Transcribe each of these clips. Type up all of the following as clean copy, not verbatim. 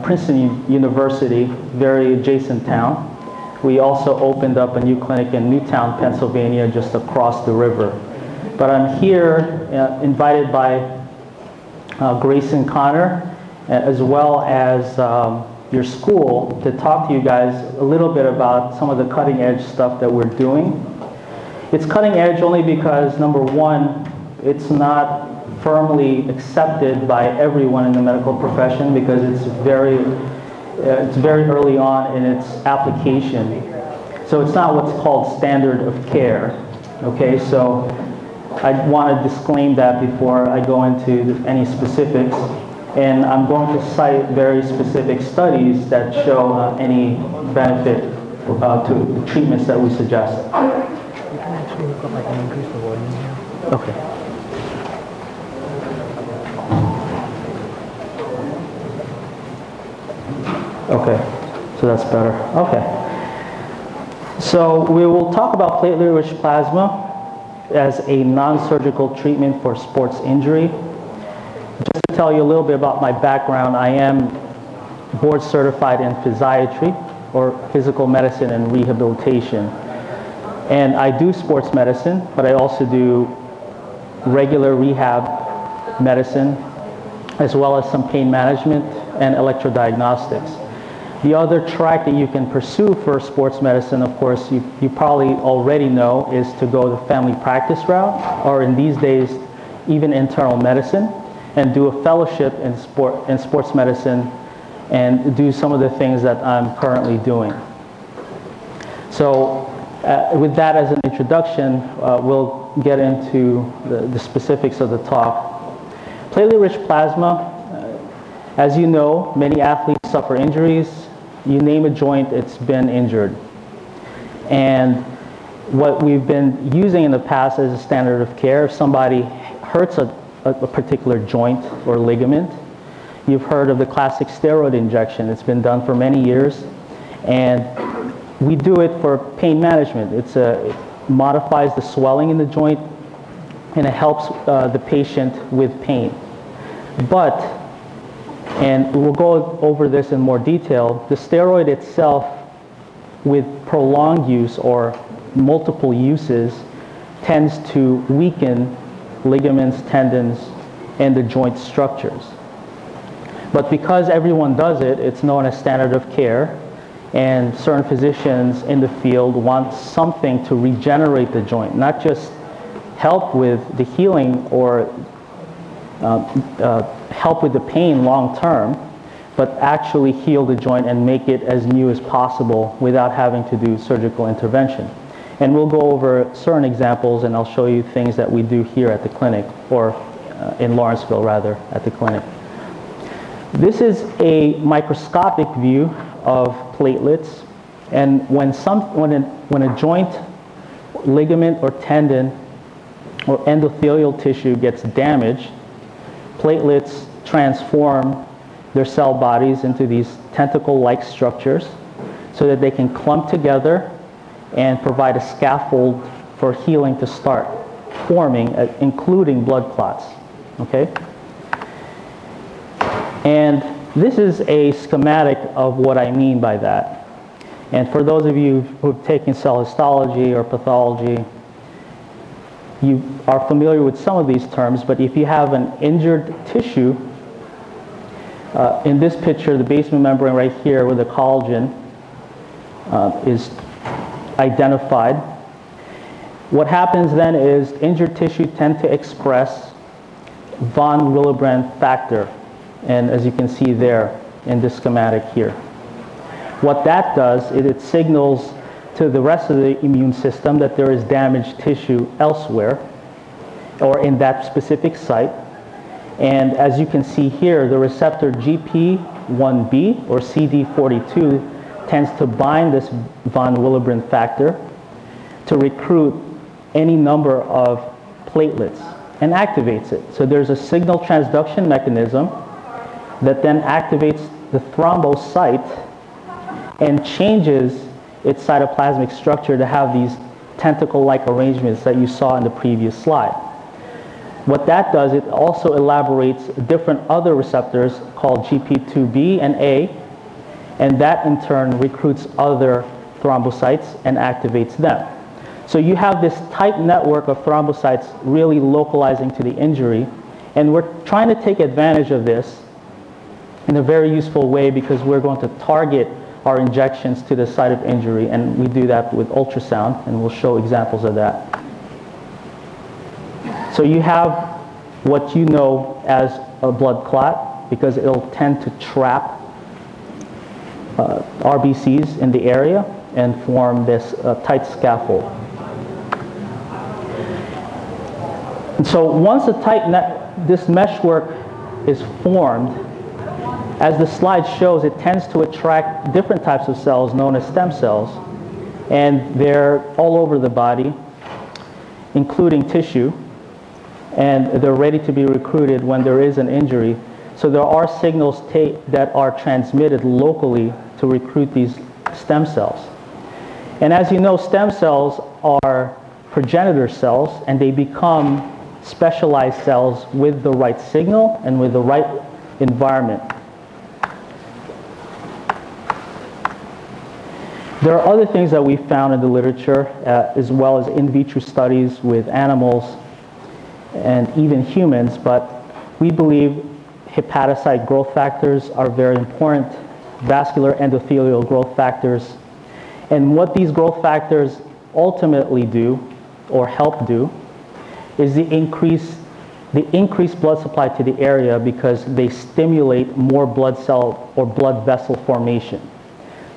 Princeton University, very adjacent town. We also opened up a new clinic in Newtown, Pennsylvania, just across the river. But I'm here invited by Grace and Connor, as well as your school, to talk to you guys a little bit about some of the cutting edge stuff that we're doing. It's cutting edge only because, number one, it's not firmly accepted by everyone in the medical profession because it's very early on in its application. So it's not what's called standard of care. Okay, so I want to disclaim that before I go into any specifics. And I'm going to cite very specific studies that show any benefit to the treatments that we suggest. You can actually look up, I can increase the volume here. Okay. Okay, so that's better. Okay. So we will talk about platelet-rich plasma as a non-surgical treatment for sports injury. Just to tell you a little bit about my background, I am board certified in physiatry, or physical medicine and rehabilitation. And I do sports medicine, but I also do regular rehab medicine, as well as some pain management and electrodiagnostics. The other track that you can pursue for sports medicine, of course, you probably already know, is to go the family practice route, or in these days, even internal medicine, and do a fellowship in sports medicine and do some of the things that I'm currently doing. So with that as an introduction, we'll get into the specifics of the talk. Platelet-rich plasma, as you know, many athletes suffer injuries. You name a joint, it's been injured. And what we've been using in the past as a standard of care, if somebody hurts a particular joint or ligament, you've heard of the classic steroid injection. It's been done for many years. And we do it for pain management. It modifies the swelling in the joint, and it helps the patient with pain. But, and we'll go over this in more detail, the steroid itself, with prolonged use or multiple uses, tends to weaken ligaments, tendons, and the joint structures. But because everyone does it, it's known as standard of care, and certain physicians in the field want something to regenerate the joint, not just help with the healing or help with the pain long term, but actually heal the joint and make it as new as possible without having to do surgical intervention. And we'll go over certain examples, and I'll show you things that we do here at the clinic, or in Lawrenceville rather, at the clinic. This is a microscopic view of platelets, and when a joint, ligament, or tendon or endothelial tissue gets damaged, platelets transform their cell bodies into these tentacle-like structures so that they can clump together and provide a scaffold for healing to start forming, including blood clots. Okay? And this is a schematic of what I mean by that. And for those of you who've taken cell histology or pathology, you are familiar with some of these terms, but if you have an injured tissue, in this picture, the basement membrane right here with the collagen is identified. What happens then is injured tissue tend to express von Willebrand factor, and as you can see there in this schematic here. What that does is it signals to the rest of the immune system that there is damaged tissue elsewhere or in that specific site. And as you can see here, the receptor GP1B or CD42 tends to bind this von Willebrand factor to recruit any number of platelets and activates it. So there's a signal transduction mechanism that then activates the thrombocyte and changes its cytoplasmic structure to have these tentacle-like arrangements that you saw in the previous slide. What that does, it also elaborates different other receptors called GP2B and A, and that in turn recruits other thrombocytes and activates them. So you have this tight network of thrombocytes really localizing to the injury, and we're trying to take advantage of this in a very useful way because we're going to target our injections to the site of injury, and we do that with ultrasound, and we'll show examples of that. So you have what you know as a blood clot because it'll tend to trap RBCs in the area and form this tight scaffold. And so once this meshwork is formed, as the slide shows, it tends to attract different types of cells known as stem cells, and they're all over the body, including tissue, and they're ready to be recruited when there is an injury. So there are signals that are transmitted locally to recruit these stem cells. And as you know, stem cells are progenitor cells, and they become specialized cells with the right signal and with the right environment. There are other things that we found in the literature, as well as in vitro studies with animals and even humans, but we believe hepatocyte growth factors are very important, vascular endothelial growth factors. And what these growth factors ultimately do, or help do, is the increased blood supply to the area because they stimulate more blood cell or blood vessel formation.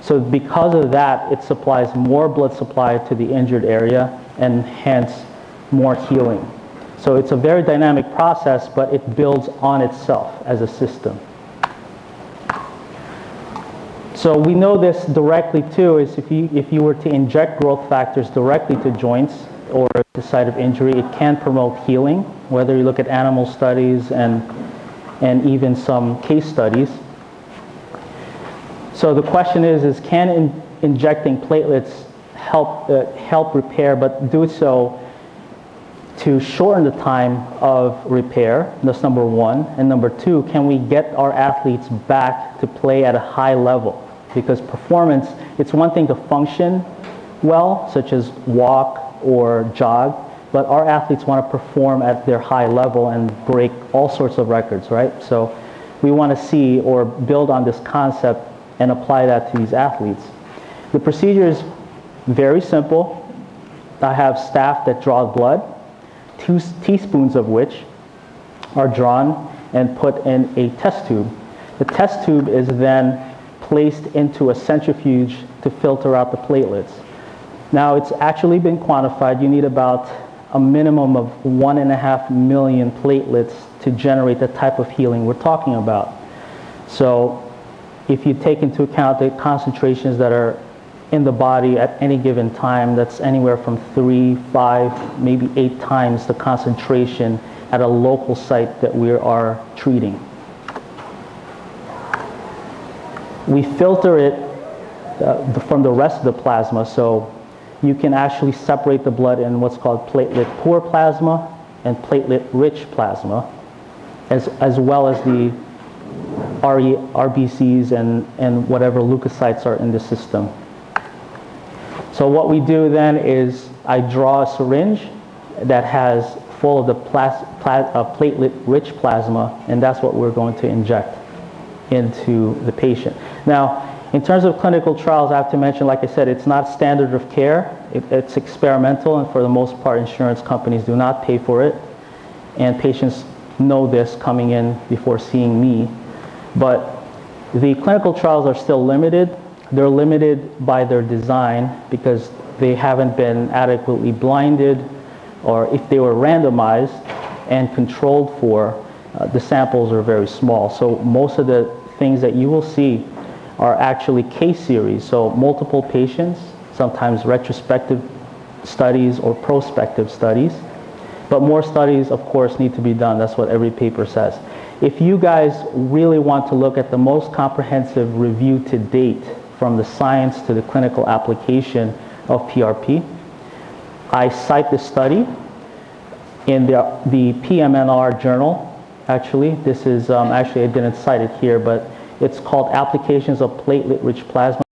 So because of that, it supplies more blood supply to the injured area and hence more healing. So it's a very dynamic process, but it builds on itself as a system. So we know this directly too, is if you were to inject growth factors directly to joints or the site of injury, it can promote healing, whether you look at animal studies and even some case studies. So the question is can injecting platelets help repair, but do so to shorten the time of repair? That's number one. And number two, can we get our athletes back to play at a high level? Because performance, it's one thing to function well, such as walk or jog, but our athletes want to perform at their high level and break all sorts of records, right? So we want to see or build on this concept and apply that to these athletes. The procedure is very simple. I have staff that draws blood, 2 teaspoons of which are drawn and put in a test tube. The test tube is then placed into a centrifuge to filter out the platelets. Now it's actually been quantified. You need about a minimum of 1.5 million platelets to generate the type of healing we're talking about. So if you take into account the concentrations that are in the body at any given time, that's anywhere from 3, 5, maybe 8 times the concentration at a local site that we are treating. We filter it from the rest of the plasma, so you can actually separate the blood in what's called platelet-poor plasma and platelet-rich plasma, as well as the RBCs and whatever leukocytes are in the system. So what we do then is I draw a syringe that has full of the platelet-rich plasma, and that's what we're going to inject into the patient. Now, in terms of clinical trials, I have to mention, like I said, it's not standard of care. It's experimental, and for the most part, insurance companies do not pay for it, and patients know this coming in before seeing me. But the clinical trials are still limited. They're limited by their design because they haven't been adequately blinded, or if they were randomized and controlled for, the samples are very small. So most of the things that you will see are actually case series, so multiple patients, sometimes retrospective studies or prospective studies. But more studies, of course, need to be done. That's what every paper says. If you guys really want to look at the most comprehensive review to date from the science to the clinical application of PRP, I cite this study in the PMNR journal. Actually, this is, actually I didn't cite it here, but it's called Applications of Platelet-Rich Plasma